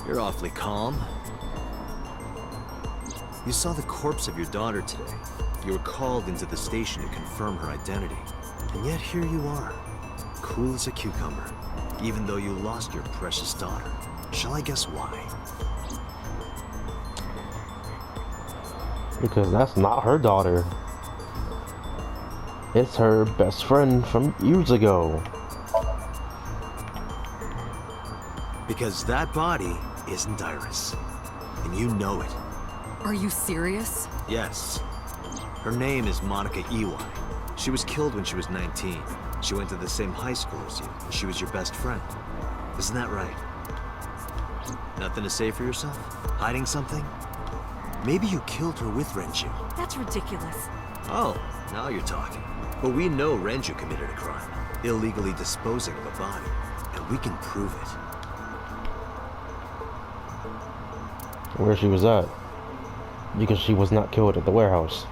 You're awfully calm. You saw the corpse of your daughter today. You were called into the station to confirm her identity. And yet here you are, cool as a cucumber, even though you lost your precious daughter. Shall I guess why? Because that's not her daughter. It's her best friend from years ago. Because that body isn't Iris. And you know it. Are you serious? Yes. Her name is Monica Iwai. She was killed when she was 19. She went to the same high school as you, and she was your best friend. Isn't that right? Nothing to say for yourself? Hiding something? Maybe you killed her with Renju. That's ridiculous. Oh, now you're talking. But we know Renju committed a crime, illegally disposing of a body, and we can prove it. Where she was at. Because she was not killed at the warehouse.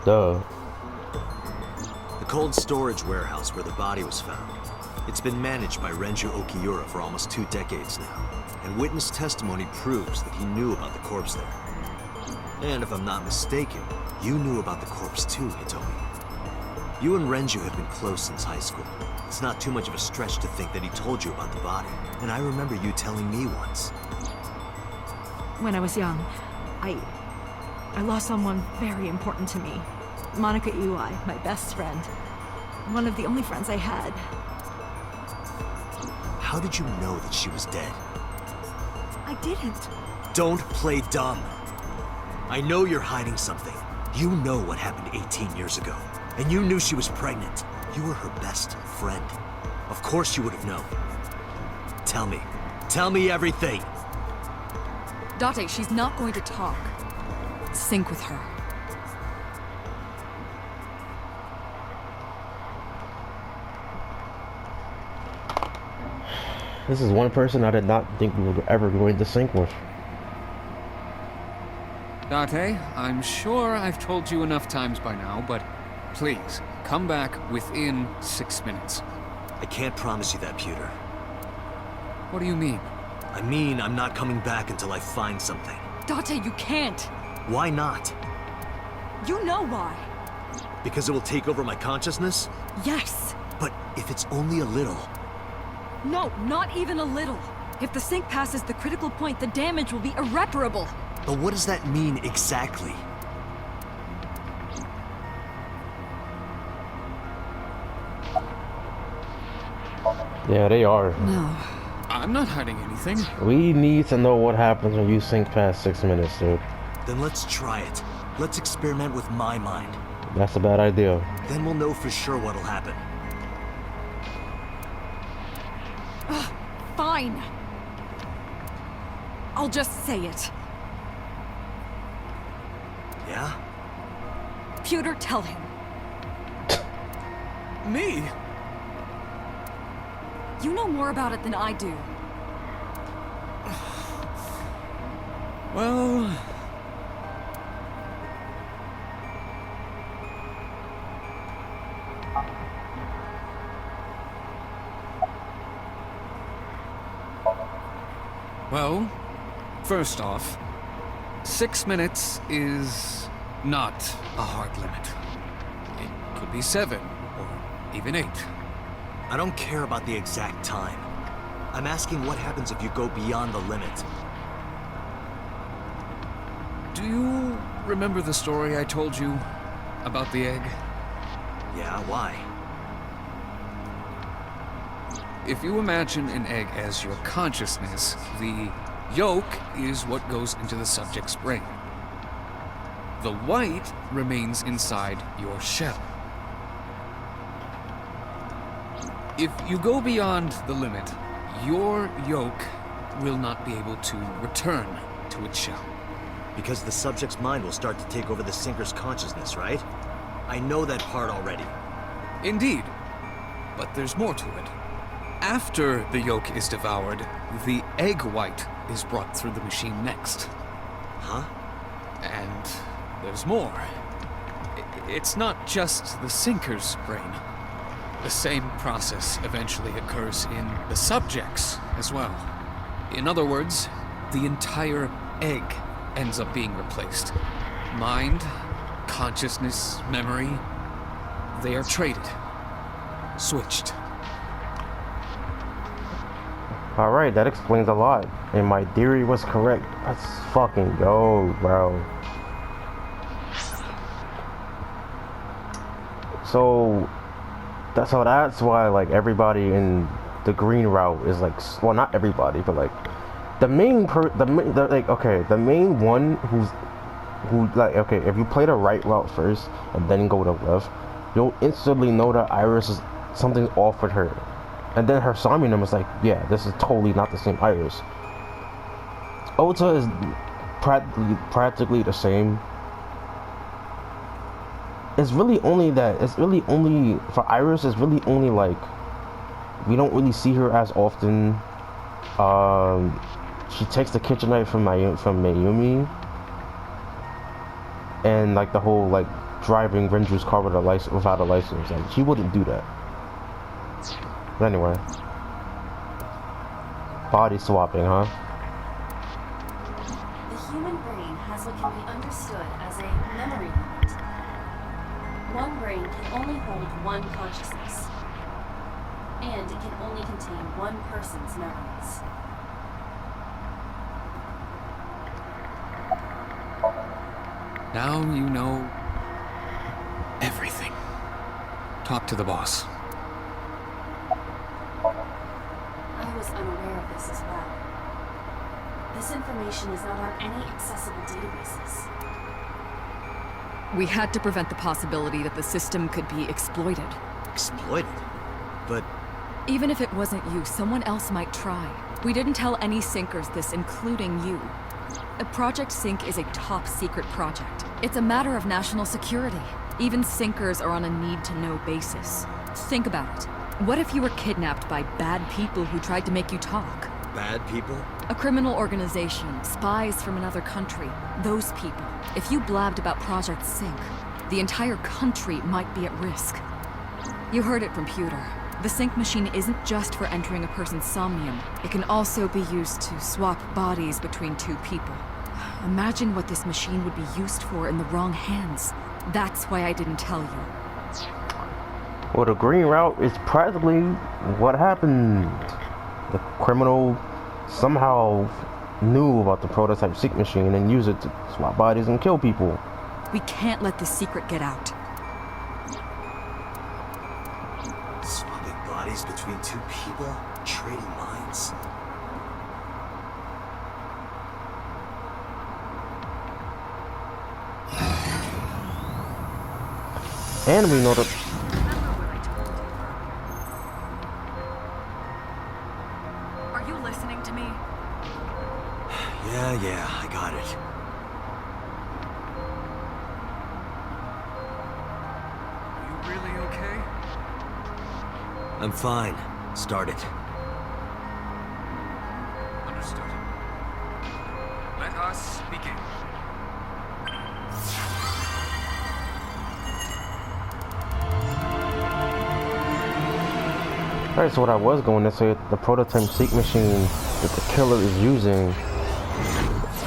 Duh. The cold storage warehouse where the body was found. It's been managed by Renju Okiura for almost 2 decades now, and witness testimony proves that he knew about the corpse there. And if I'm not mistaken, you knew about the corpse too, Hitomi. You and Renju have been close since high school. It's not too much of a stretch to think that he told you about the body, and I remember you telling me once. When I was young, I lost someone very important to me. Monica Iwai, my best friend. One of the only friends I had. How did you know that she was dead? I didn't. Don't play dumb. I know you're hiding something. You know what happened 18 years ago. And you knew she was pregnant. You were her best friend. Of course you would have known. Tell me. Tell me everything. Date, she's not going to talk. Sync with her. This is one person I did not think we were ever going to sync with. Date, I'm sure I've told you enough times by now, but please, come back within 6 minutes. I can't promise you that, Pewter. What do you mean? I mean, I'm not coming back until I find something. Date, you can't. Why not? You know why. Because it will take over my consciousness? Yes. But if it's only a little... No, not even a little. If the sync passes the critical point, the damage will be irreparable. But what does that mean exactly? Yeah, they are. No. I'm not hiding anything. We need to know what happens when you sync past 6 minutes, dude. Then let's try it. Let's experiment with my mind. That's a bad idea. Then we'll know for sure what'll happen. Fine. I'll just say it. Yeah? Pewter, tell him. Me? You know more about it than I do. Well... Well, first off, 6 minutes is not a hard limit. It could be 7, or even 8. I don't care about the exact time. I'm asking what happens if you go beyond the limit. Do you remember the story I told you about the egg? Yeah, why? If you imagine an egg as your consciousness, the yolk is what goes into the subject's brain. The white remains inside your shell. If you go beyond the limit, your yolk will not be able to return to its shell. Because the subject's mind will start to take over the sinker's consciousness, right? I know that part already. Indeed, but there's more to it. After the yolk is devoured, the egg white is brought through the machine next. Huh? And there's more. It's not just the sinker's brain. The same process eventually occurs in the subject's as well. In other words, the entire egg ends up being replaced. Mind, consciousness, memory, they are traded. Switched. Alright, that explains a lot. And my theory was correct. Let's fucking go, bro. So that's why like everybody in the green route is like, well, not everybody, but like the main the main one who like, okay, if you play the right route first and then go to left, you'll instantly know that Iris is something's off with her. And then her Somnium is like, yeah, this is totally not the same Iris. Ota is practically the same. It's really only for Iris, it's really only like we don't really see her as often. She takes the kitchen knife from Mayumi, and like the whole like driving Renju's car without a license, like she wouldn't do that. But anyway, body swapping, huh? The human brain has what can be understood as a memory unit. One brain can only hold one consciousness, and it can only contain one person's memories. Now you know everything. Talk to the boss. I was unaware of this as well. This information is not on any accessible databases. We had to prevent the possibility that the system could be exploited. Exploited? But Even if it wasn't you, someone else might try. We didn't tell any Syncers this, including you. Project Sync is a top-secret project. It's a matter of national security. Even Syncers are on a need-to-know basis. Think about it. What if you were kidnapped by bad people who tried to make you talk? bad people? A criminal organization, spies from another country. Those people. If you blabbed about Project Sync, the entire country might be at risk. You heard it from Pewter. The Sync machine isn't just for entering a person's somnium. It can also be used to swap bodies between two people. Imagine what this machine would be used for in the wrong hands. That's why I didn't tell you. Well, the green route is practically what happened. The criminal somehow knew about the prototype Sync machine and used it to swap bodies and kill people. We can't let this secret get out. Swapping bodies between two people? Trading minds? And we know that Remember what I told you. Are you listening to me? Yeah, I got it. You really okay? I'm fine. Start it. Understood. Let us begin. Alright, so what I was going to say, the prototype Sync machine that the killer is using,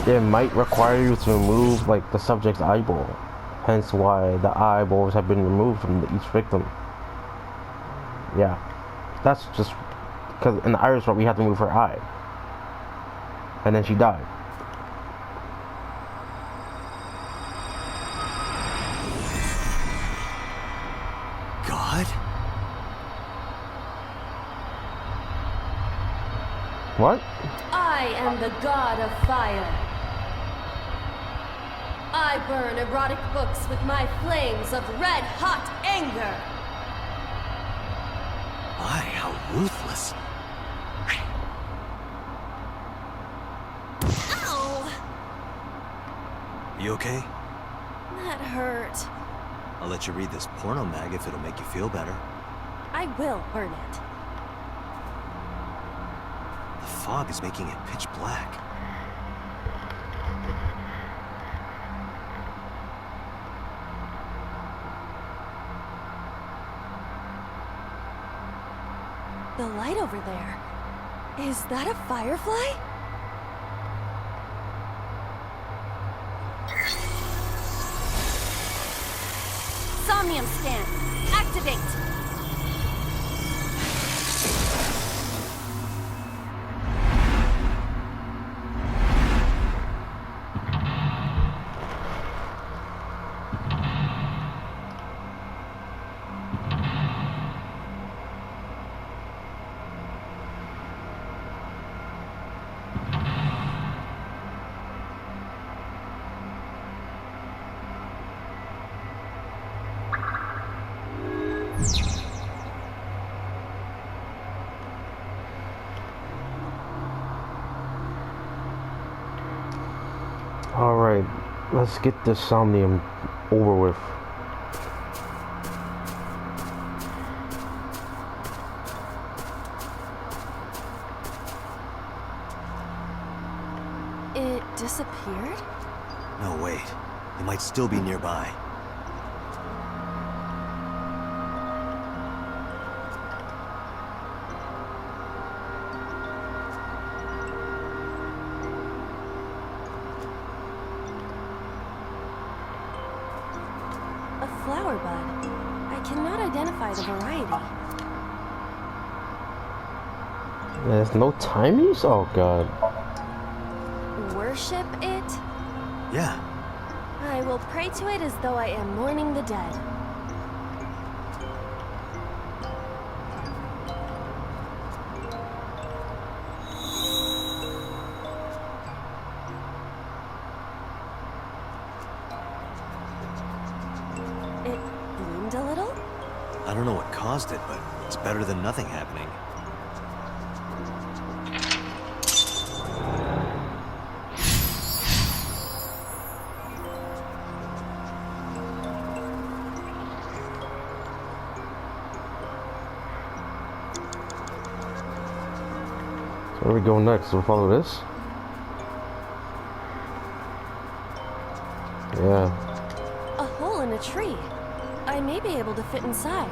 it might require you to remove like the subject's eyeball. Hence why the eyeballs have been removed from each victim. Yeah, that's just because in the Iris route we had to move her eye, and then she died. God? What? I am the god of fire. I burn erotic books with my flames of red-hot anger. My, how ruthless. Ow! You okay? That hurt. I'll let you read this porno mag if it'll make you feel better. I will burn it. The fog is making it pitch black. The light over there. Is that a firefly? Somnium stand. Activate. Alright, let's get this Somnium over with. It disappeared? No, wait. It might still be nearby. A flower bud. I cannot identify the variety. There's no timies? Oh god. Worship it? Yeah. I will pray to it as though I am mourning the dead. It bloomed a little? I don't know what caused it, but it's better than nothing happening. So where we go next? We'll follow this? Yeah. A hole in a tree. I may be able to fit inside.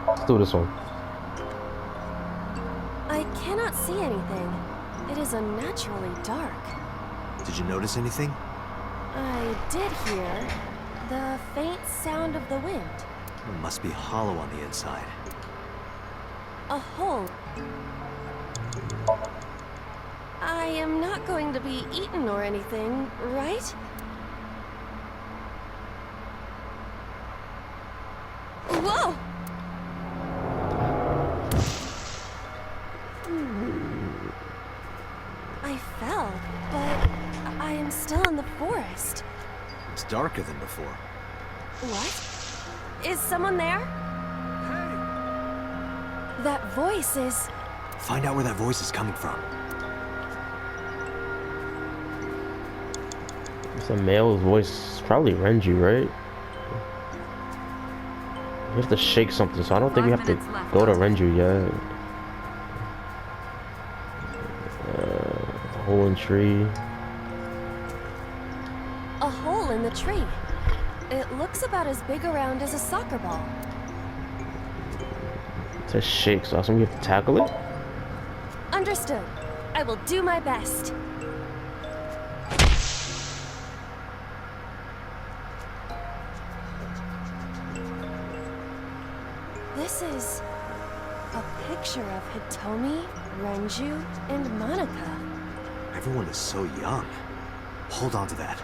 Let's do this one. I cannot see anything. It is unnaturally dark. Did you notice anything? I did hear the faint sound of the wind. It must be hollow on the inside. A hole. I am not going to be eaten or anything, right? Whoa! I fell, but I am still in the forest. It's darker than before. What? Is someone there? That voice is... Find out where that voice is coming from. It's a male's voice. It's probably Renju, right? We have to shake something, so I don't think we have to go to Renju yet. Hole in tree. A hole in the tree. It looks about as big around as a soccer ball. It says shake, so we have to tackle it? Understood. I will do my best. This is a picture of Hitomi, Renju, and Monica. Everyone is so young. Hold on to that.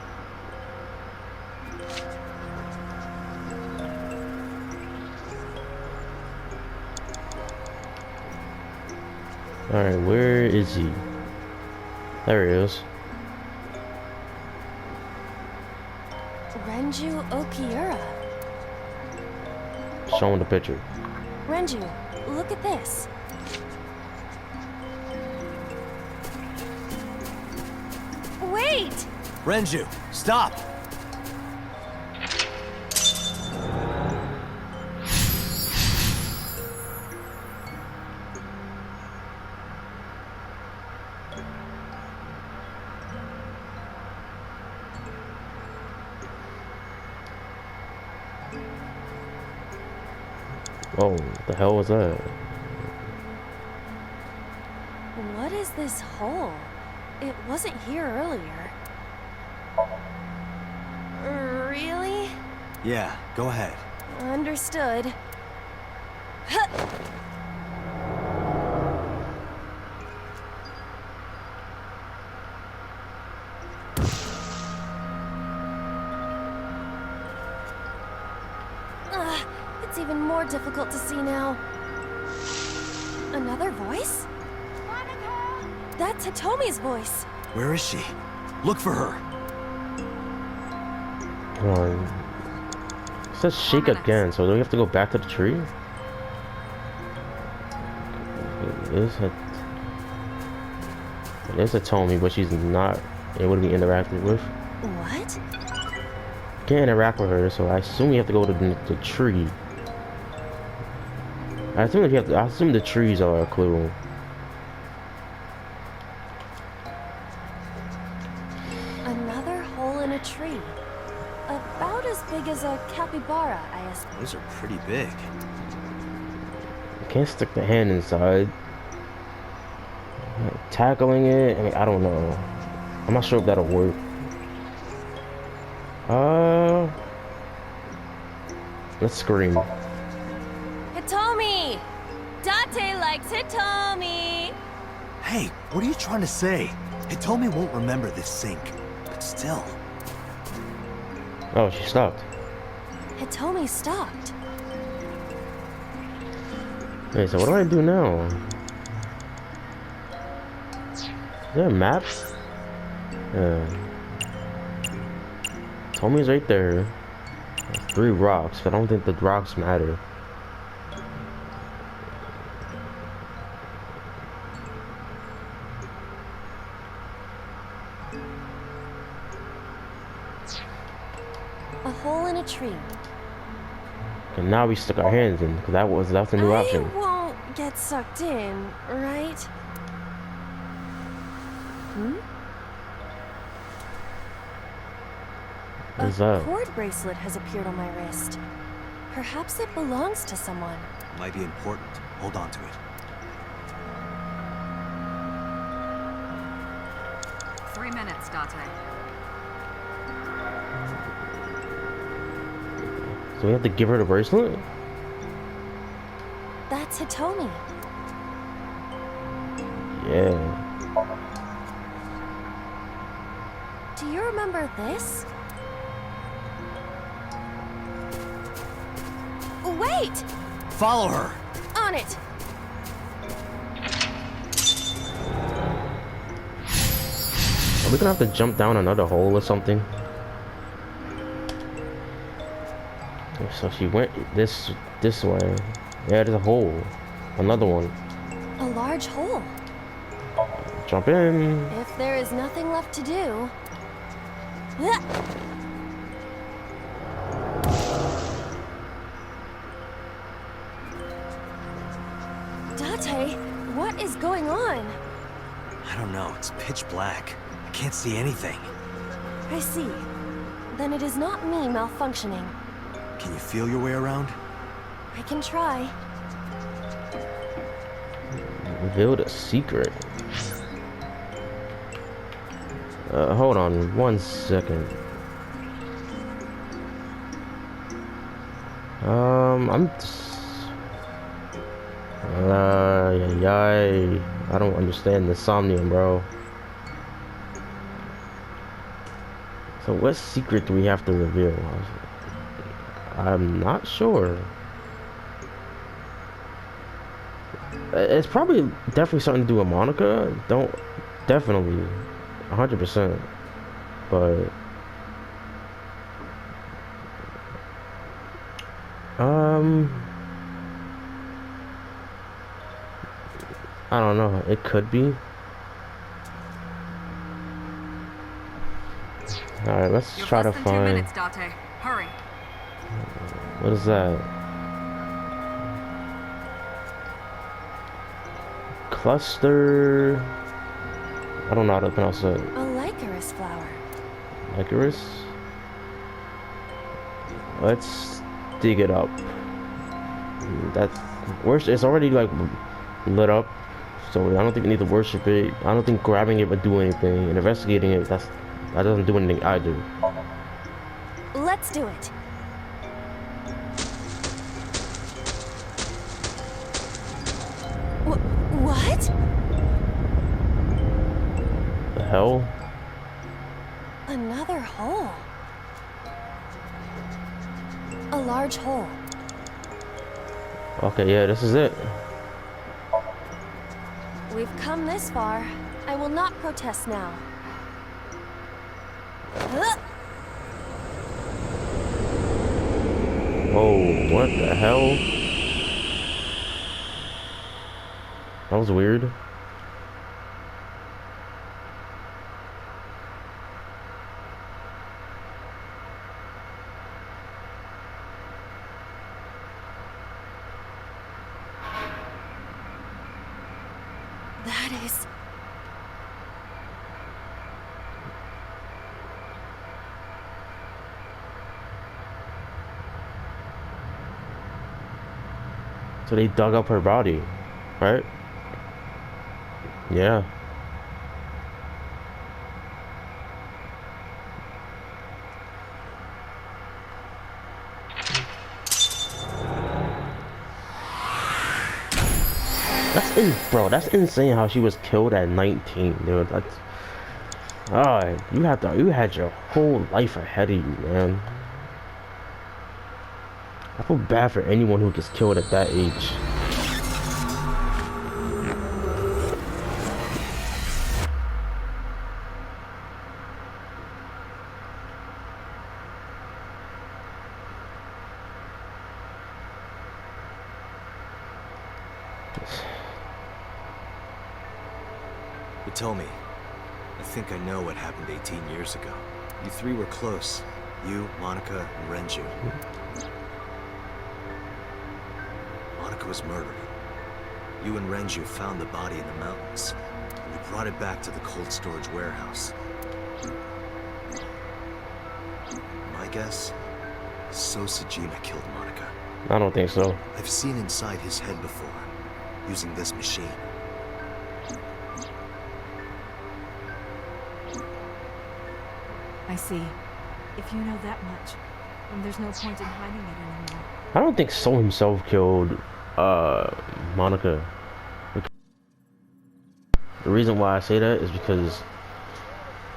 Alright, where is he? There he is. Renju Okiura. Showing the picture. Renju, look at this. Wait! Renju, stop! Oh, what the hell was that? What is this hole? It wasn't here earlier. Really? Yeah, go ahead. Understood. Huh. It's even more difficult to see now. Another voice? That's Hitomi's voice. Where is she? Look for her. Come on. It says shake again, so do we have to go back to the tree? It is Hitomi, but she's not able to be interacted with. What? Can't interact with her, so I assume we have to go to the tree. I assume the trees are a clue. Another hole in a tree. About as big as a capybara, I assume. Those are pretty big. Can't stick the hand inside. Tackling it, I mean, I don't know. I'm not sure if that'll work. Let's scream. Hitomi! Date likes Hitomi! Hey, what are you trying to say? Hitomi won't remember this sink, but still. Oh, she stopped. Hitomi stopped. Hey, so what do I do now? Is there a map? Yeah. Tommy's right there. There's 3 rocks. I don't think the rocks matter. A hole in a tree. And now we stick our hands in, because that's a new option. I won't get sucked in, right? What is A that? cord bracelet has appeared on my wrist. Perhaps it belongs to someone. Might be important. Hold on to it. 3 minutes, Date. So we have to give her the bracelet? That's Hitomi. Yeah. Do you remember this? Wait! Follow her! On it! Are we gonna have to jump down another hole or something? So she went this way. Yeah, there's a hole. Another one. A large hole. Jump in. If there is nothing left to do. Date, what is going on? I don't know. It's pitch black. I can't see anything. I see. Then it is not me malfunctioning. Can you feel your way around? I can try. Revealed a secret. Hold on 1 second. I don't understand the Somnium, bro. So what secret do we have to reveal? I'm not sure. It's probably definitely something to do with Monica. Definitely 100%. But I don't know. It could be. All right, let's try to Less than 2 find. minutes, Date. Hurry. What is that? Cluster. I don't know how to pronounce it. A licorice flower. Licorice. Let's dig it up. That's worse. It's already like lit up, So I don't think we need to worship it. I don't think grabbing it would do anything. And investigating it, that doesn't do anything either. Let's do it. What? The hell? Another hole. A large hole. Okay, yeah, this is it. We've come this far. I will not protest now. Oh, what the hell? That was weird. That is... So they dug up her body, right? Yeah. That's insane how she was killed at 19, dude. That's you had your whole life ahead of you, man. I feel bad for anyone who gets killed at that age. Hitomi, I think I know what happened 18 years ago. You three were close. You, Monica, and Renju. Monica was murdered. You and Renju found the body in the mountains. And you brought it back to the cold storage warehouse. My guess is Sajina killed Monica. I don't think so. I've seen inside his head before, using this machine. I see. If you know that much, then there's no point in hiding it anymore. I don't think So himself killed Monica. The reason why I say that is because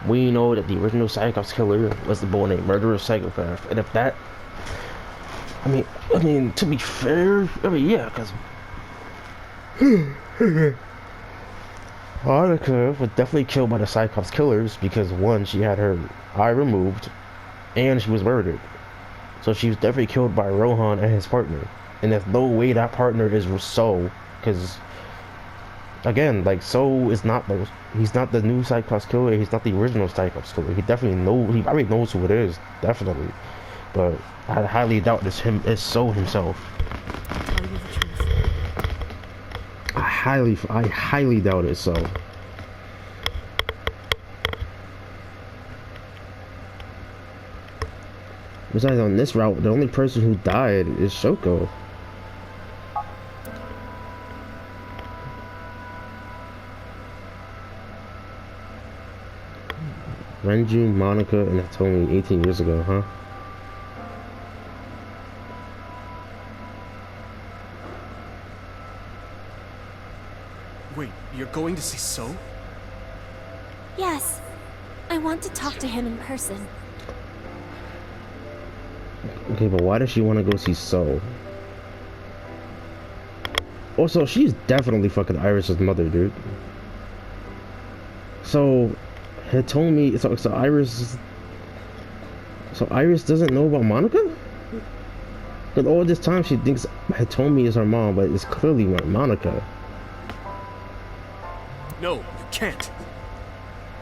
we know that the original Cyclops killer was the boy named Murderous Psychopath, and if that, I mean, to be fair, yeah, because Monica was definitely killed by the Cyclops killers because one, she had her eye removed, and she was murdered. So she was definitely killed by Rohan and his partner. And there's no way that partner is So, because again, like So is not he's not the new Cyclops killer. He's not the original Cyclops killer. He probably knows who it is, definitely. But I highly doubt it's So himself. To tell you the truth. I highly doubt it's So. Besides, on this route, the only person who died is Shoko. Renju, Monica, and Hitomi 18 years ago, huh? Wait, you're going to see So? Yes. I want to talk to him in person. Okay, but why does she want to go see So? Also, she's definitely fucking Iris's mother, dude. So, Hitomi, so Iris doesn't know about Monica? Because all this time she thinks Hitomi is her mom, but it's clearly Monica. No, you can't.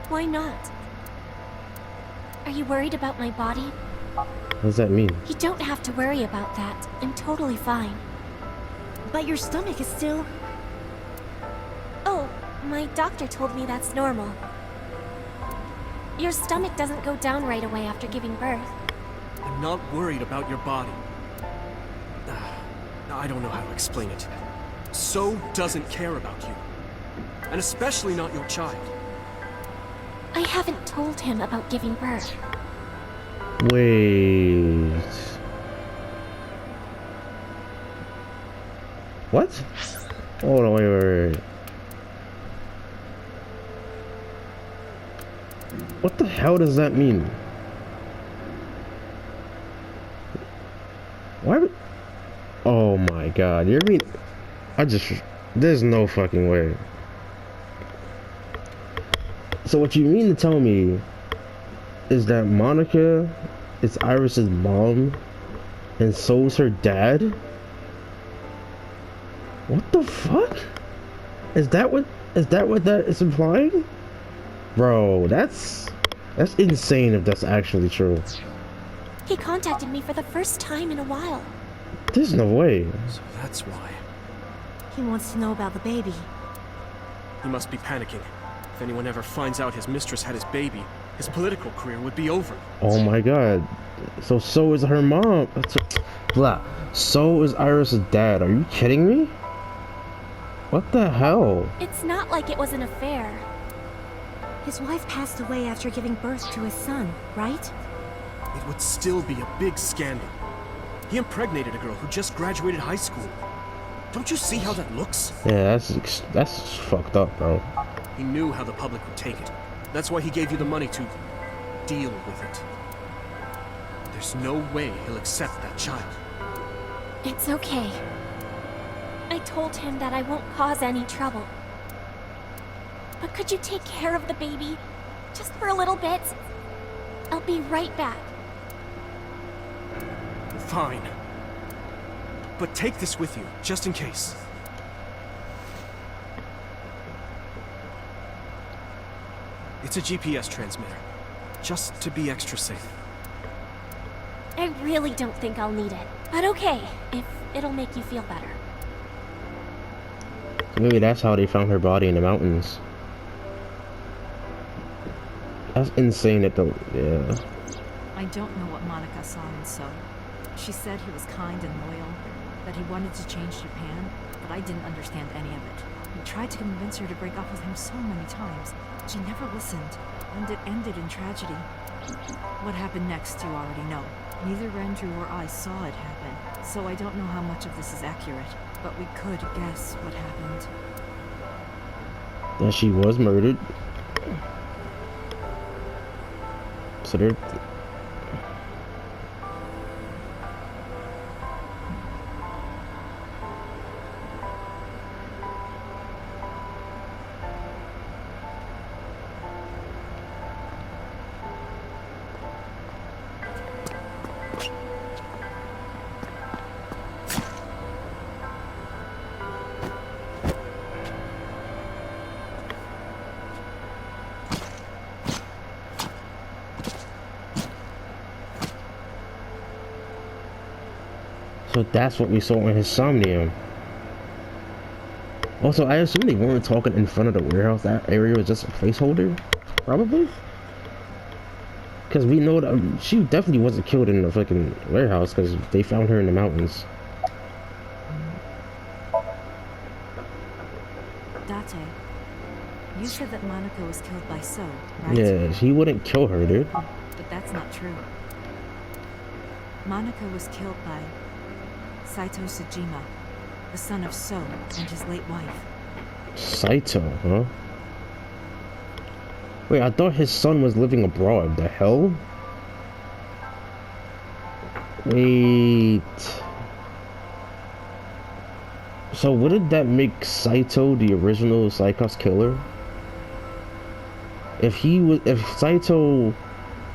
Why not? Are you worried about my body? What does that mean? You don't have to worry about that. I'm totally fine. But your stomach is still... Oh, my doctor told me that's normal. Your stomach doesn't go down right away after giving birth. I'm not worried about your body. I don't know how to explain it. So doesn't care about you. and especially not your child. I haven't told him about giving birth. Wait. What? Hold on, wait. What the hell does that mean? Why would... Oh my god, you mean... There's no fucking way. So what you mean to tell me is that Monica is Iris's mom and so's her dad? What the fuck? Is that what that is implying? Bro, that's insane if that's actually true. He contacted me for the first time in a while. There's no way. So that's why. He wants to know about the baby. He must be panicking. If anyone ever finds out his mistress had his baby, his political career would be over. Oh my god. So is her mom. Blah. So is Iris' dad. Are you kidding me? What the hell? It's not like it was an affair. His wife passed away after giving birth to his son, right? It would still be a big scandal. He impregnated a girl who just graduated high school. Don't you see how that looks? Yeah, that's fucked up, bro. He knew how the public would take it. That's why he gave you the money to deal with it. There's no way he'll accept that child. It's okay. I told him that I won't cause any trouble. But could you take care of the baby? Just for a little bit? I'll be right back. Fine. But take this with you, just in case. It's a GPS transmitter. Just to be extra safe. I really don't think I'll need it. But okay, if it'll make you feel better. Maybe that's how they found her body in the mountains. That's insane at the... yeah. I don't know what Monica saw in So. She said he was kind and loyal, that he wanted to change Japan, but I didn't understand any of it. He tried to convince her to break up with him so many times. She never listened, and it ended in tragedy. What happened next, you already know. Neither Renju or I saw it happen, so I don't know how much of this is accurate, but we could guess what happened. That she was murdered. So they're... So that's what we saw in his Somnium. Also, I assume they weren't talking in front of the warehouse. That area was just a placeholder, probably. Because we know that she definitely wasn't killed in the fucking warehouse because they found her in the mountains. Date, you said that Monica was killed by So, right? Yeah, he wouldn't kill her, dude. But that's not true. Monica was killed by Saito Sejima, the son of So and his late wife. Saito, huh? Wait, I thought his son was living abroad. The hell? Wait. So wouldn't that make Saito the original Cyclops killer? If Saito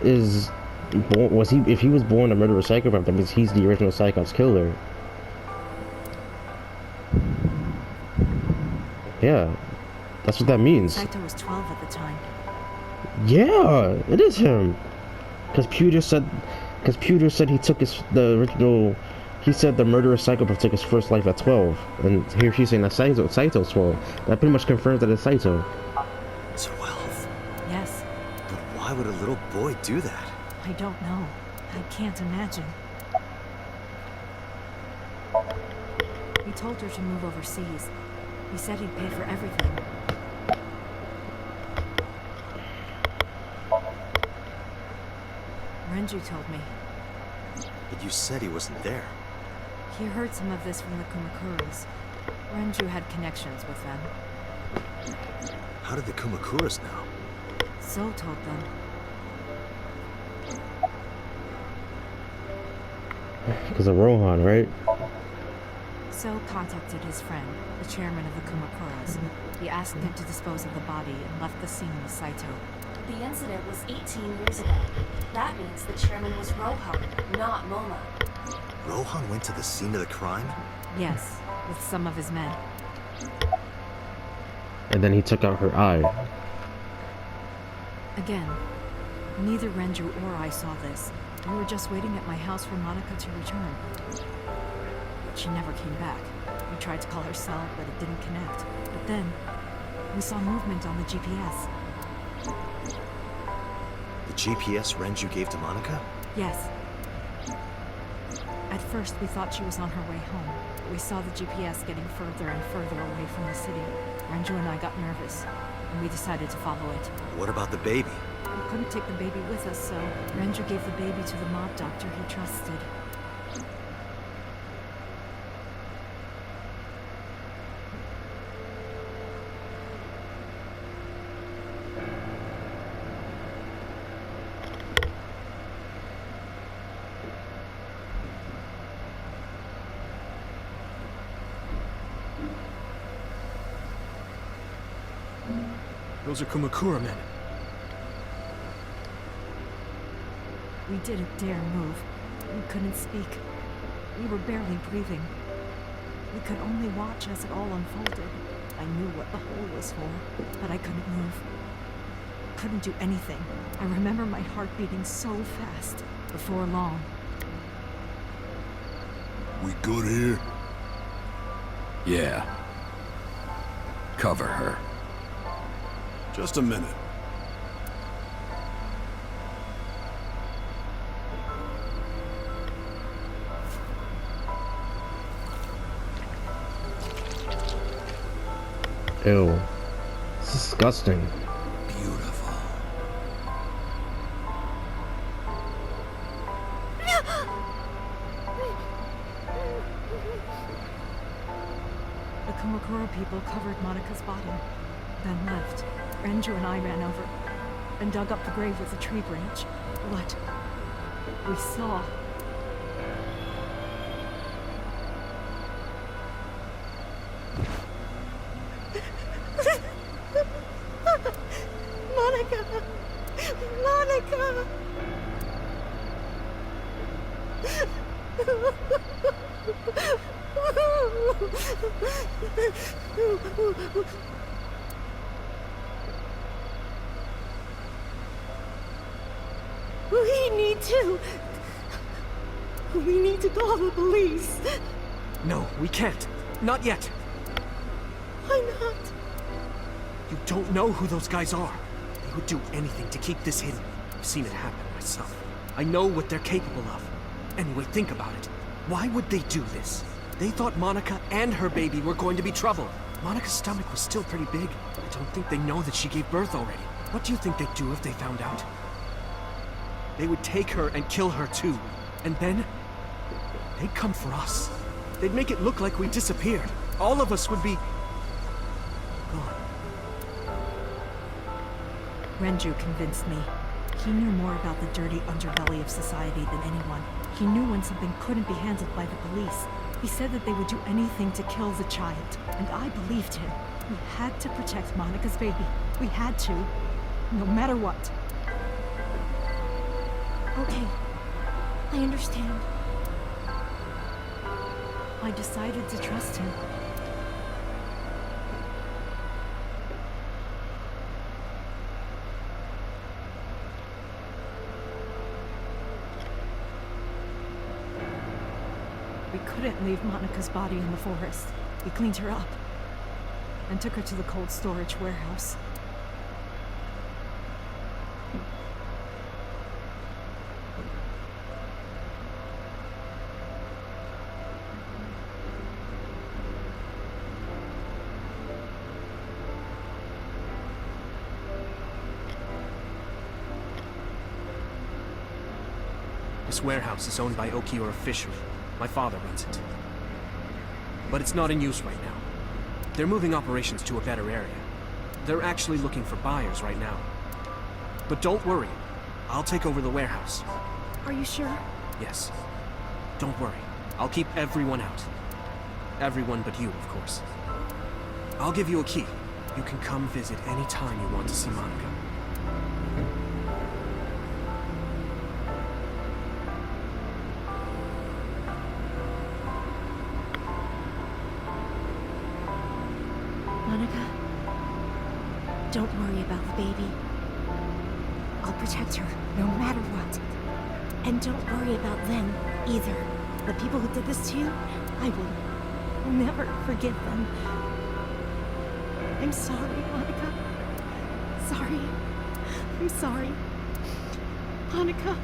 is born, if he was born a murderer psychopath, that means he's the original Cyclops killer. Yeah, that's what that means. Saito was 12 at the time. Yeah, it is him. Because Pewter said he took he said the murderous psychopath took his first life at 12. And here she's saying that Saito's 12. That pretty much confirms that it's Saito. 12? Yes. But why would a little boy do that? I don't know. I can't imagine. He told her to move overseas. He said he'd pay for everything. Renju told me. But you said he wasn't there. He heard some of this from the Kumakuras. Renju had connections with them. How did the Kumakuras know? So told them. Because of Rohan, right? So contacted his friend, the chairman of the Kumakuras. He asked him to dispose of the body and left the scene with Saito. The incident was 18 years ago. That means the chairman was Rohan, not Moma. Rohan went to the scene of the crime? Yes, with some of his men. And then he took out her eye. Again, neither Renju or I saw this. We were just waiting at my house for Monica to return. But she never came back. We tried to call her cell, but it didn't connect. But then, we saw movement on the GPS. The GPS Renju gave to Monica? Yes. At first, we thought she was on her way home. But we saw the GPS getting further and further away from the city. Renju and I got nervous, and we decided to follow it. What about the baby? We couldn't take the baby with us, so Renju gave the baby to the mob doctor he trusted. Those are Kumakura men. We didn't dare move. We couldn't speak. We were barely breathing. We could only watch as it all unfolded. I knew what the hole was for, but I couldn't move. Couldn't do anything. I remember my heart beating so fast. Before long. We good here? Yeah. Cover her. Just a minute. Ew. It's disgusting. Beautiful. The Kumakura people covered Monica's body, then left. Renju and I ran over and dug up the grave with a tree branch. What we saw. Monica! Monica! We need to call the police. No, we can't. Not yet. Why not? You don't know who those guys are. They would do anything to keep this hidden. I've seen it happen myself. I know what they're capable of. Anyway, think about it. Why would they do this? They thought Monica and her baby were going to be trouble. Monica's stomach was still pretty big. I don't think they know that she gave birth already. What do you think they'd do if they found out? They would take her and kill her too. And then, they'd come for us. They'd make it look like we disappeared. All of us would be gone. Renju convinced me. He knew more about the dirty underbelly of society than anyone. He knew when something couldn't be handled by the police. He said that they would do anything to kill the child, and I believed him. We had to protect Monica's baby. We had to, no matter what. Okay, I understand. I decided to trust him. We couldn't leave Monica's body in the forest. We cleaned her up and took her to the cold storage warehouse. This warehouse is owned by Okiura Fishery. My father runs it. But it's not in use right now. They're moving operations to a better area. They're actually looking for buyers right now. But don't worry. I'll take over the warehouse. Are you sure? Yes. Don't worry. I'll keep everyone out. Everyone but you, of course. I'll give you a key. You can come visit any time you want to see Monica. Monica, don't worry about the baby. I'll protect her, no matter what. And don't worry about them, either. The people who did this to you, I will never forgive them. I'm sorry, Monica. Sorry. I'm sorry. Monica.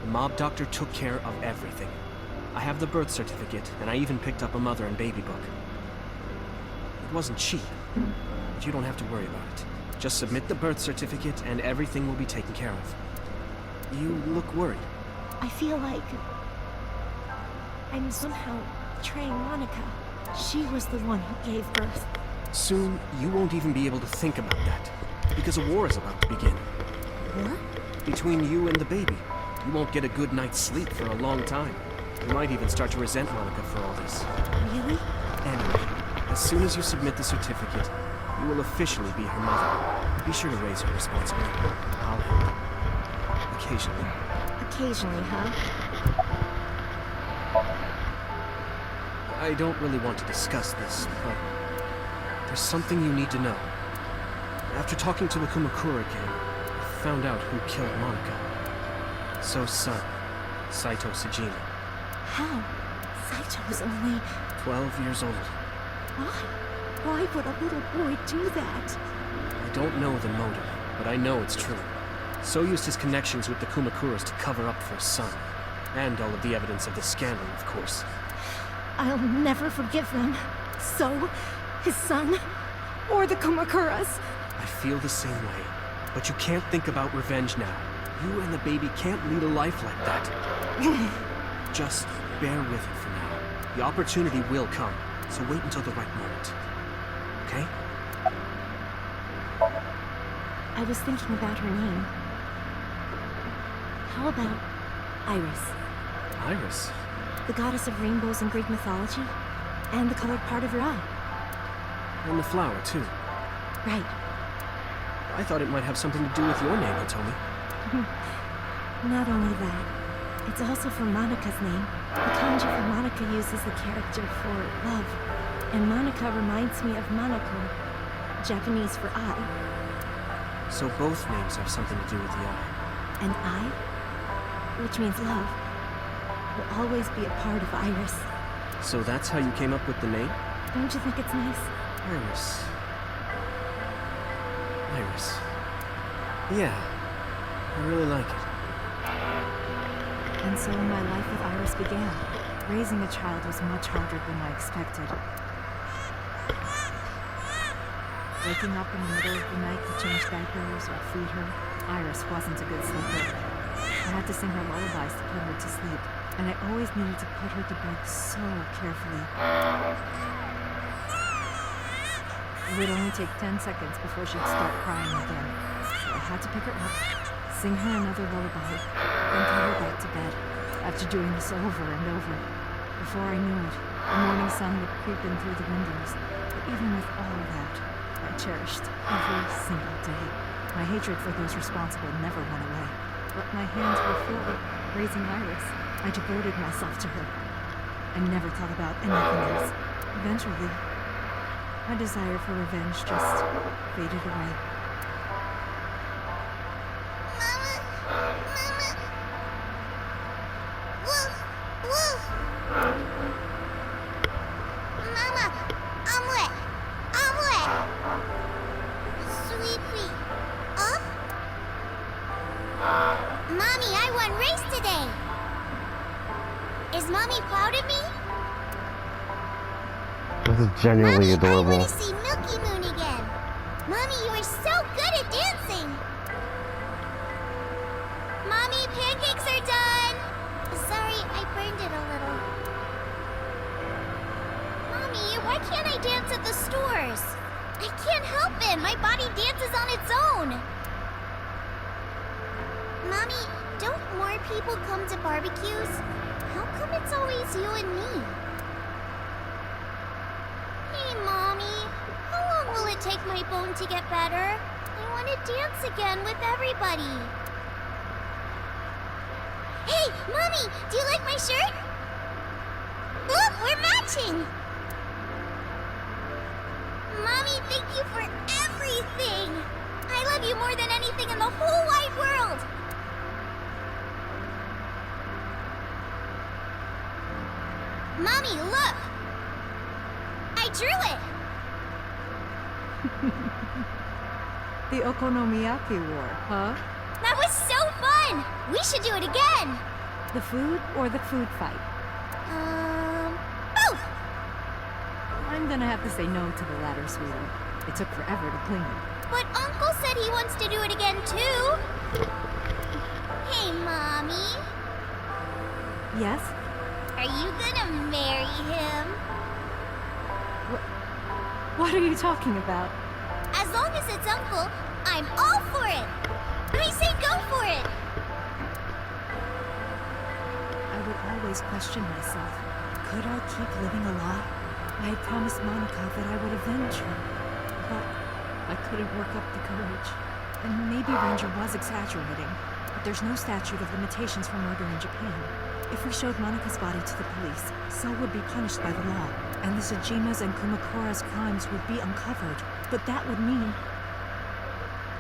The mob doctor took care of everything. I have the birth certificate, and I even picked up a mother and baby book. It wasn't cheap, but you don't have to worry about it. Just submit the birth certificate, and everything will be taken care of. You look worried. I feel like I'm somehow betraying Monica. She was the one who gave birth. Soon, you won't even be able to think about that, because a war is about to begin. War? Between you and the baby. You won't get a good night's sleep for a long time. You might even start to resent Monica for all this. Really? Anyway, as soon as you submit the certificate, you will officially be her mother. Be sure to raise her responsibly. I'll help. Occasionally. Occasionally, huh? I don't really want to discuss this, but there's something you need to know. After talking to the Kumakura gang, I found out who killed Monica. So's son, Saito Sejima. How? Saito was only... 12 years old. Why? Why would a little boy do that? I don't know the motive, but I know it's true. So used his connections with the Kumakuras to cover up for his son. And all of the evidence of the scandal, of course. I'll never forgive them. So, his son, or the Kumakuras. I feel the same way. But you can't think about revenge now. You and the baby can't lead a life like that. Just bear with it for now. The opportunity will come, so wait until the right moment. Okay? I was thinking about her name. How about Iris? Iris? The goddess of rainbows in Greek mythology? And the colored part of her eye. And the flower, too. Right. I thought it might have something to do with your name, Hitomi. Not only that, it's also for Monica's name. The kanji for Monica uses the character for love. And Monica reminds me of Monoko, Japanese for eye. So both names have something to do with the eye. And eye, which means love, will always be a part of Iris. So that's how you came up with the name? Don't you think it's nice? Iris. Iris. Yeah, I really like it. And so my life with Iris began. Raising a child was much harder than I expected. Waking up in the middle of the night to change diapers or feed her, Iris wasn't a good sleeper. I had to sing her lullabies to put her to sleep, and I always needed to put her to bed so carefully. It would only take 10 seconds before she'd start crying again, so I had to pick her up, sing her another lullaby, then put her back to bed. After doing this over and over, before I knew it, the morning sun would creep in through the windows. But even with all of that, I cherished every single day. My hatred for those responsible never went away. But my hands were full raising Iris. I devoted myself to her. I never thought about anything else. Eventually, my desire for revenge just faded away. Mama! Mama! Woof! Woof! This is genuinely Mommy, I adorable. want to see Milky Moon again. Mommy, you are so good at dancing. Mommy, pancakes are done. Sorry, I burned it a little. Mommy, why can't I dance at the stores? I can't help it. My body dances on its own. Mommy, don't more people come to barbecues? How come it's always you and me? Hey, Mommy. How long will it take my bone to get better? I want to dance again with everybody. Hey, Mommy, do you like my shirt? Look, we're matching. Mommy, thank you for everything. I love you more than anything in the whole wide world. Mommy, look. I drew it. The Okonomiyaki War, huh? That was so fun. We should do it again. The food or the food fight? Both. I'm gonna have to say no to the latter, sweetie. It took forever to clean. But Uncle said he wants to do it again too. Hey, Mommy. Yes? Are you gonna marry him? What are you talking about? As long as it's Uncle, I'm all for it. I say go for it. I would always question myself. Could I keep living a lie? I had promised Monica that I would avenge her. But I couldn't work up the courage. And maybe Renju was exaggerating. But there's no statute of limitations for murder in Japan. If we showed Monica's body to the police, so would be punished by the law. And the Tsujima's and Kumakura's crimes would be uncovered. But that would mean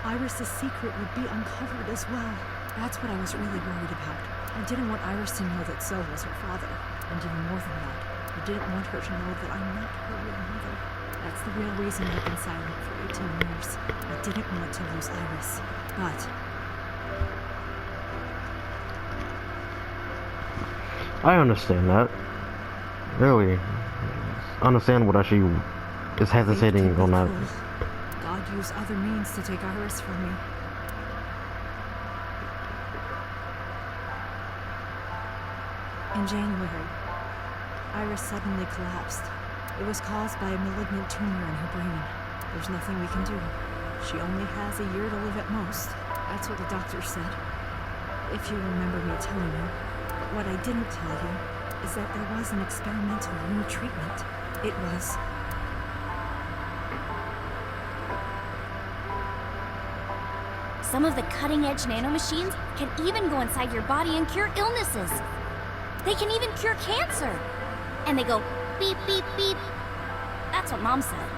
Iris's secret would be uncovered as well. That's what I was really worried about. I didn't want Iris to know that So was her father. And even more than that, I didn't want her to know that I'm not her real mother. That's the real reason I've been silent for 18 years. I didn't want to lose Iris. But I understand that. Really. Understand what she is hesitating on that. God used other means to take Iris from me. In January, Iris suddenly collapsed. It was caused by a malignant tumor in her brain. There's nothing we can do. She only has a year to live at most. That's what the doctor said. If you remember me telling you. But what I didn't tell you is that there was an experimental new treatment. It was... Some of the cutting-edge nanomachines can even go inside your body and cure illnesses. They can even cure cancer. And they go beep, beep, beep. That's what Mom said.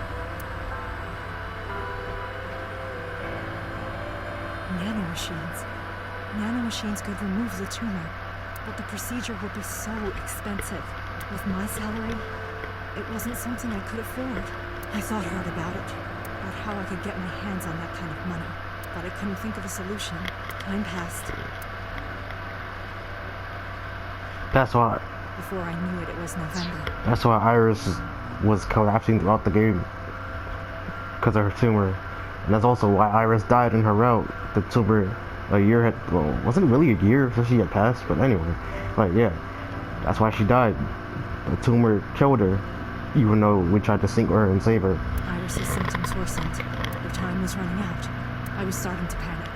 Nanomachines. Nanomachines could remove the tumor, but the procedure would be so expensive. With my salary, it wasn't something I could afford. I thought hard about it, about how I could get my hands on that kind of money, but I couldn't think of a solution. Time passed. That's why. Before I knew it, it was November. That's why Iris was collapsing throughout the game. Because of her tumor. And that's also why Iris died in her route. The tumor a year had, well, wasn't really a year since she had passed, but anyway. Like, yeah. That's why she died. The tumor killed her, even though we tried to sink her and save her. Iris's symptoms worsened. Her time was running out. I was starting to panic.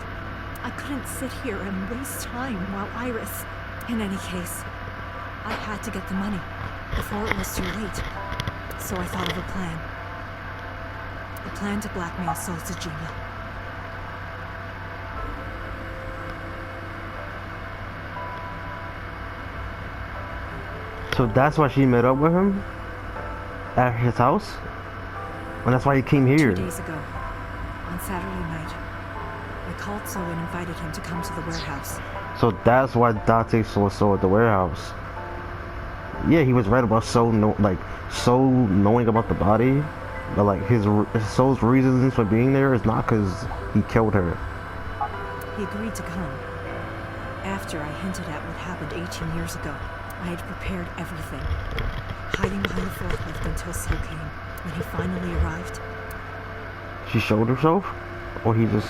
I couldn't sit here and waste time while Iris... In any case, I had to get the money before it was too late. So I thought of a plan. A plan to blackmail Sol Tsujima. So that's why she met up with him? At his house? And that's why he came here? 2 days ago, on Saturday night, I called So and invited him to come to the warehouse. So that's why Date saw So at the warehouse. Yeah, he was right about So knowing about the body, but like his So's reasons for being there is not because he killed her. He agreed to come. After I hinted at what happened 18 years ago, I had prepared everything. hiding behind the forklift until So came. When he finally arrived, She showed herself? Or he just...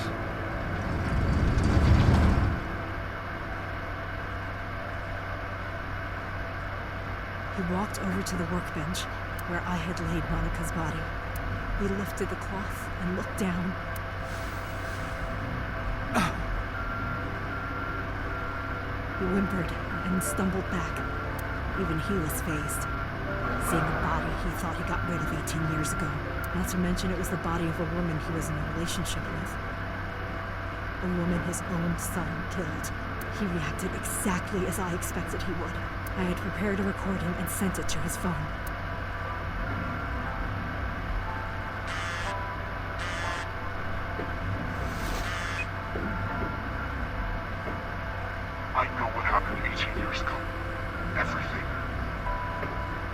he walked over to the workbench where I had laid Monica's body. He lifted the cloth and looked down. He whimpered and stumbled back. Even he was phased. Seeing a body he thought he got rid of 18 years ago. Not to mention it was the body of a woman he was in a relationship with. A woman his own son killed. He reacted exactly as I expected he would. I had prepared a recording and sent it to his phone. I know what happened 18 years ago. Everything.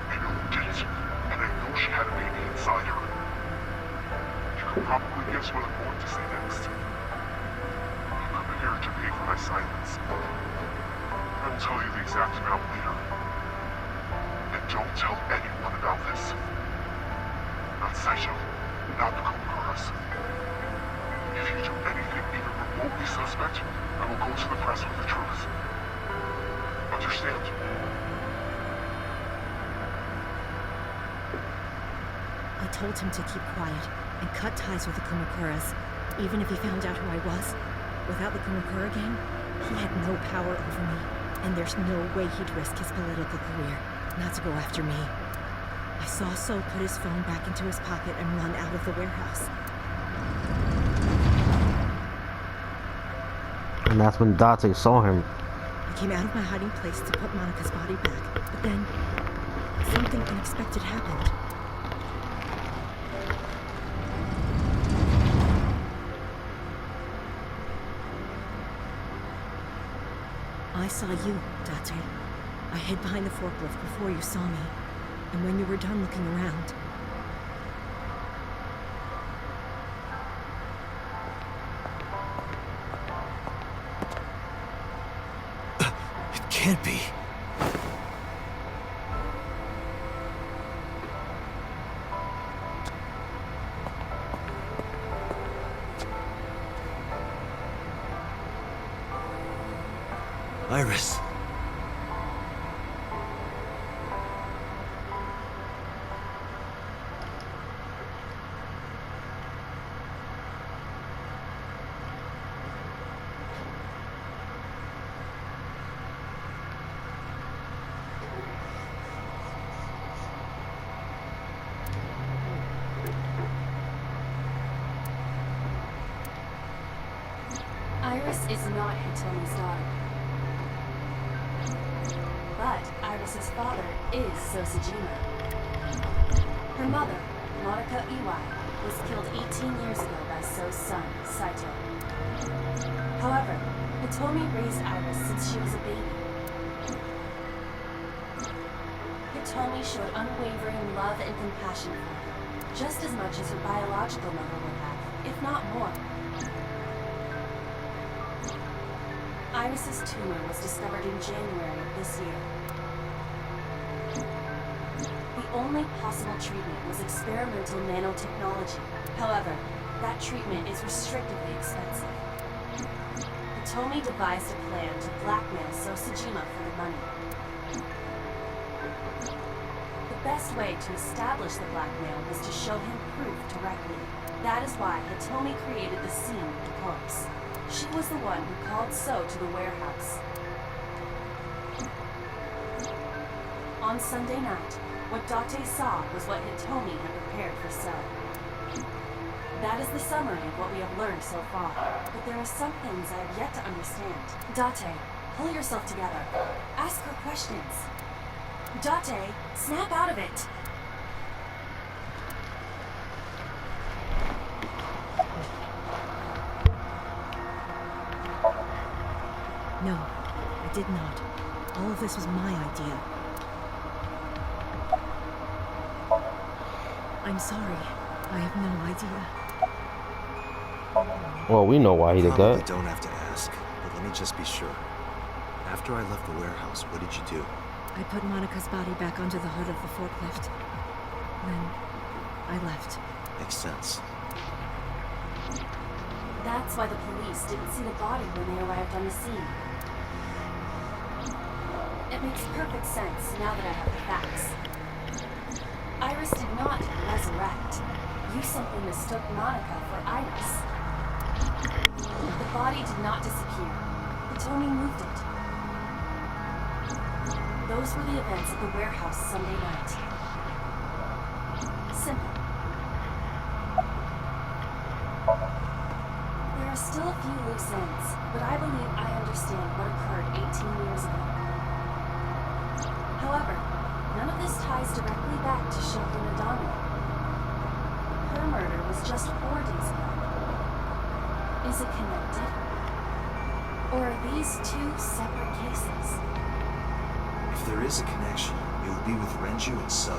I know who did it, and I know she had a baby inside her. You can probably guess what I'm going to say next. I'm prepared to pay for my silence. I will tell you the exact amount later. And don't tell anyone about this. Not Saito, not the Komakuras. If you do anything even remotely suspect, I will go to the press with the truth. Understand? I told him to keep quiet and cut ties with the Kumakuras, even if he found out who I was. Without the Kumakura gang, he had no power over me, and there's no way he'd risk his political career not to go after me. I saw So put his phone back into his pocket and run out of the warehouse. And that's when Date saw him. I came out of my hiding place to put Monica's body back, but then something unexpected happened. I saw you, Date. I hid behind the forklift before you saw me, and when you were done looking around, It can't be. Iris. Iris is not Hitomi's daughter. But Iris's father is Sosajima. Her mother, Monica Iwai, was killed 18 years ago by So's son, Saito. However, Hitomi raised Iris since she was a baby. Hitomi showed unwavering love and compassion for her, just as much as her biological mother would have, if not more. Iris's tumor was discovered in January of this year. The only possible treatment was experimental nanotechnology. However, that treatment is restrictively expensive. Hitomi devised a plan to blackmail Sosajima for the money. The best way to establish the blackmail was to show him proof directly. That is why Hitomi created the scene with the corpse. She was the one who called So to the warehouse. On Sunday night, what Date saw was what Hitomi had prepared for So. That is the summary of what we have learned so far. But there are some things I have yet to understand. Date, pull yourself together. Ask her questions. Date, snap out of it! no, I did not. All of this was my idea. I'm sorry. I have no idea. Well, we know why he did Probably that. don't have to ask, but let me just be sure. After I left the warehouse, what did you do? I put Monica's body back onto the hood of the forklift. Then I left. Makes sense. That's why the police didn't see the body when they arrived on the scene. It makes perfect sense now that I have the facts. Iris did not resurrect. You simply mistook Monica for Iris. The body did not disappear. Hitomi moved it. Those were the events at the warehouse Sunday night. Simple. There are still a few loose ends, but I believe I understand what occurred 18 years ago. However, none of this ties directly back to Shoko Nadami. Her murder was just 4 days ago. Is it connected? Or are these 2 separate cases? If there is a connection, it would be with Renju and So.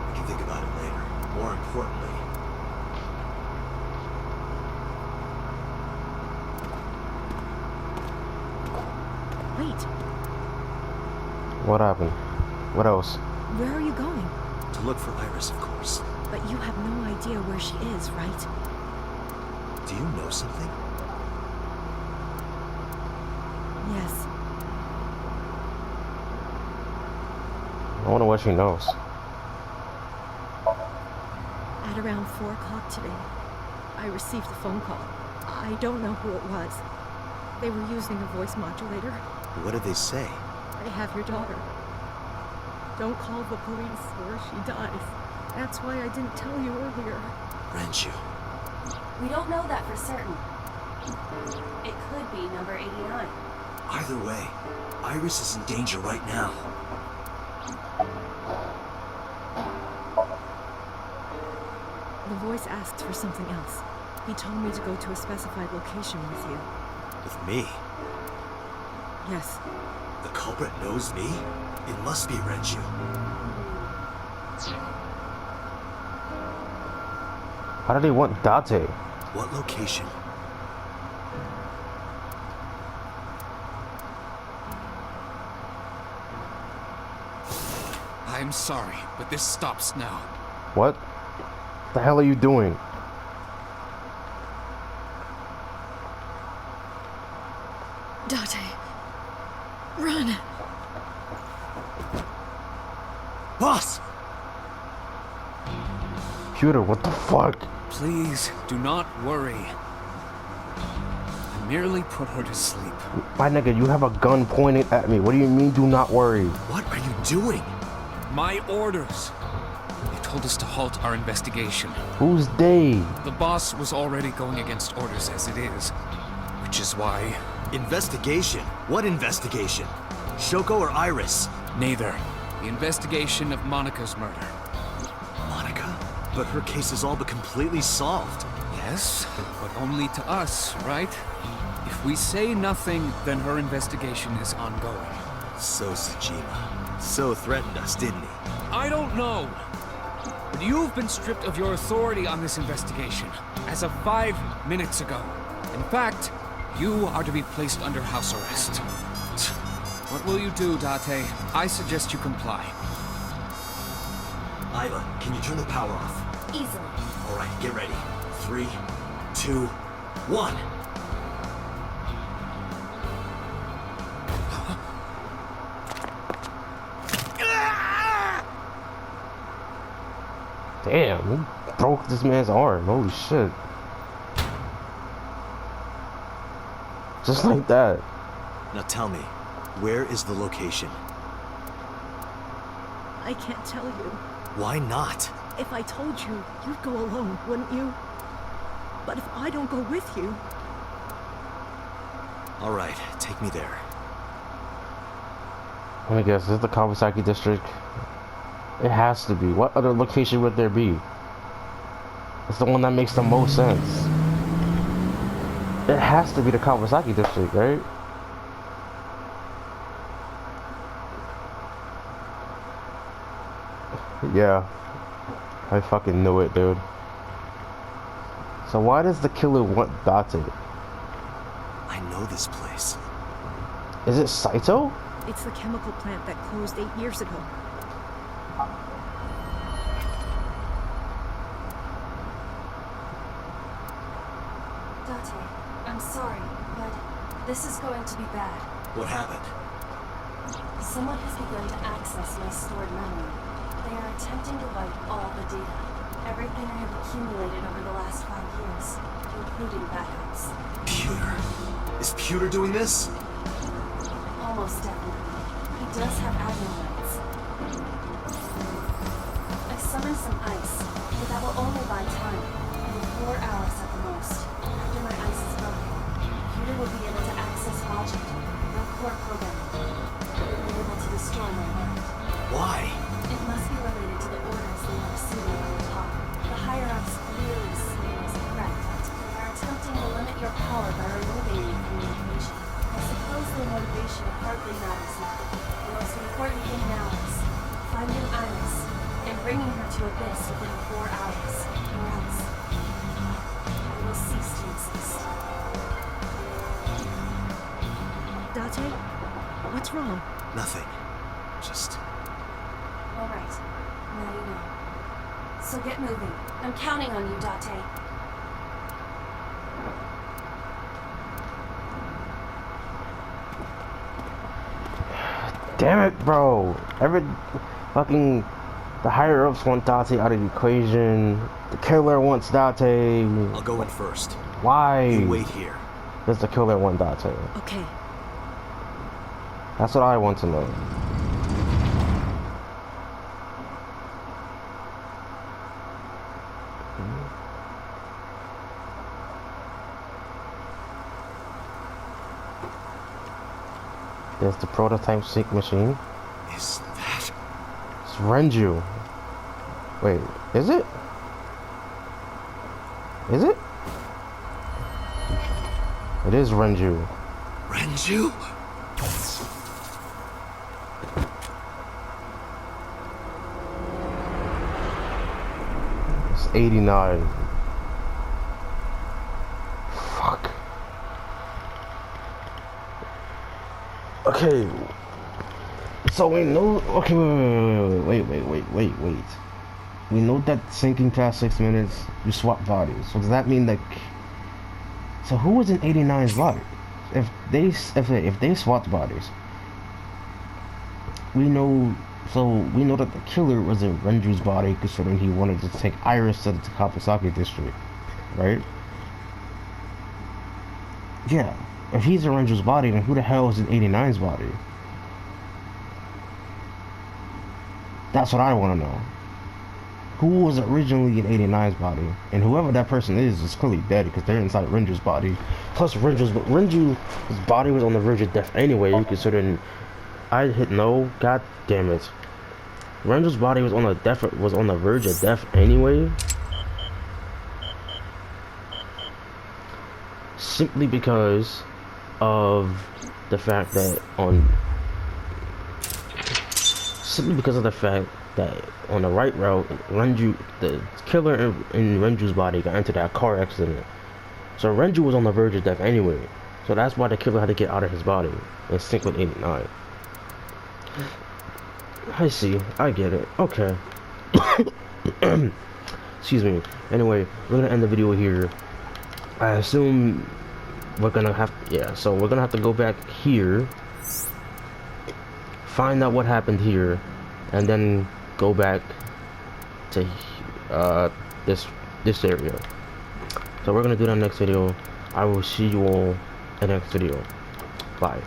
We can think about it later. More importantly, Wait, What happened? What else? where are you going? to look for Iris, of course. But you have no idea where she is, right? Do you know something? Yes. I wonder what she knows. At around 4 o'clock today, I received a phone call. I don't know who it was. They were using a voice modulator. What did they say? I have your daughter. Don't call the police or she dies. That's why I didn't tell you earlier. Renju. We don't know that for certain. It could be number 89. Either way, Iris is in danger right now. The voice asked for something else. He told me to go to a specified location with you. With me? Yes. The culprit knows me? It must be Renju. How do they want Date? What location? I'm sorry, but this stops now. What the hell are you doing? Date. Run. Boss! Computer, what the fuck? Please, do not worry. I merely put her to sleep. My nigga, you have a gun pointed at me. What do you mean, do not worry? What are you doing? My orders. They told us to halt our investigation. Who's they? The boss was already going against orders as it is, which is why... Investigation? What investigation? Shoko or Iris? Neither. The investigation of Monica's murder. Monica? But her case is all but completely solved. Yes, but only to us, right? If we say nothing, then her investigation is ongoing. So Tsushima. So threatened us, didn't he? I don't know. But you've been stripped of your authority on this investigation as of 5 minutes ago. In fact, you are to be placed under house arrest. What will you do, Date? I suggest you comply. Iva, can you turn the power off? Easily. All right, get ready. 3, 2, 1. Damn, he broke this man's arm. Holy shit. Just like that. Now tell me, where is the location? I can't tell you. Why not? If I told you, you'd go alone, wouldn't you? But if I don't go with you... All right, take me there. Let me guess, is this the Kawasaki district? It has to be. What other location would there be? It's the one that makes the most sense. It has to be the Kawasaki district, right? Yeah. I fucking knew it, dude. So why does the killer want Date? I know know this place. Is it Saito? It's the chemical plant that closed 8 years ago. Date, I'm sorry, but this is going to be bad. What happened? Someone has begun to access my stored memory. They are attempting to wipe all the data. Everything I have accumulated over the last 5 years, including backups. Pewter. Is Pewter doing this? Almost definitely. He does have adrenalites. I summoned some ice, but that will only buy time. Over 4 hours at the most. After my ice is broken, Pewter will be able to access logic, no core programming. He will be able to destroy my mind. Why? It must be related to the orders they are receiving from the top. The higher-ups clearly see it as a threat, but they are attempting to limit your power by removing you from the equation. I suppose the motivation hardly matters now. The most important thing now is finding Iris and bringing her to Abyss within 4 hours, or else I will cease to exist. Date? What's wrong? Nothing. Just... All right, now you know. So get moving. I'm counting on you, Date. Damn it, bro. The higher ups want Date out of the equation. The killer wants Date. I'll go in first. Why? You wait here. Does the killer want Date? Okay. That's what I want to know. There's the prototype sync machine. Is that... It's Renju. Wait, is it? Is it? It is Renju. Renju? It's 89. Fuck. Okay. So we know. Okay, wait. We know that sinking past 6 minutes, you swap bodies. So does that mean like? So who was in 89's body? If they swapped bodies, we know. So we know that the killer was in Renju's body, considering he wanted to take Iris to the Takapasaki district, right? Yeah. If he's in Renju's body, then who the hell is in 89's body? That's what I want to know. Who was originally in 89's body? And whoever that person is clearly dead because they're inside Renju's body. Plus, Renju's body was on the verge of death anyway, considering I hit no. God damn it. Renju's body was on the verge of death anyway. Simply because of the fact that on the right route, Renju, the killer in Renju's body, got into that car accident. So Renju was on the verge of death anyway. So that's why the killer had to get out of his body and sync with 89. I see. I get it. Okay. Excuse me. Anyway, we're gonna end the video here. I assume we're gonna have... Yeah, so we're gonna have to go back here, find out what happened here, and then go back to this area. So we're gonna do that next video. I will see you all in the next video. Bye.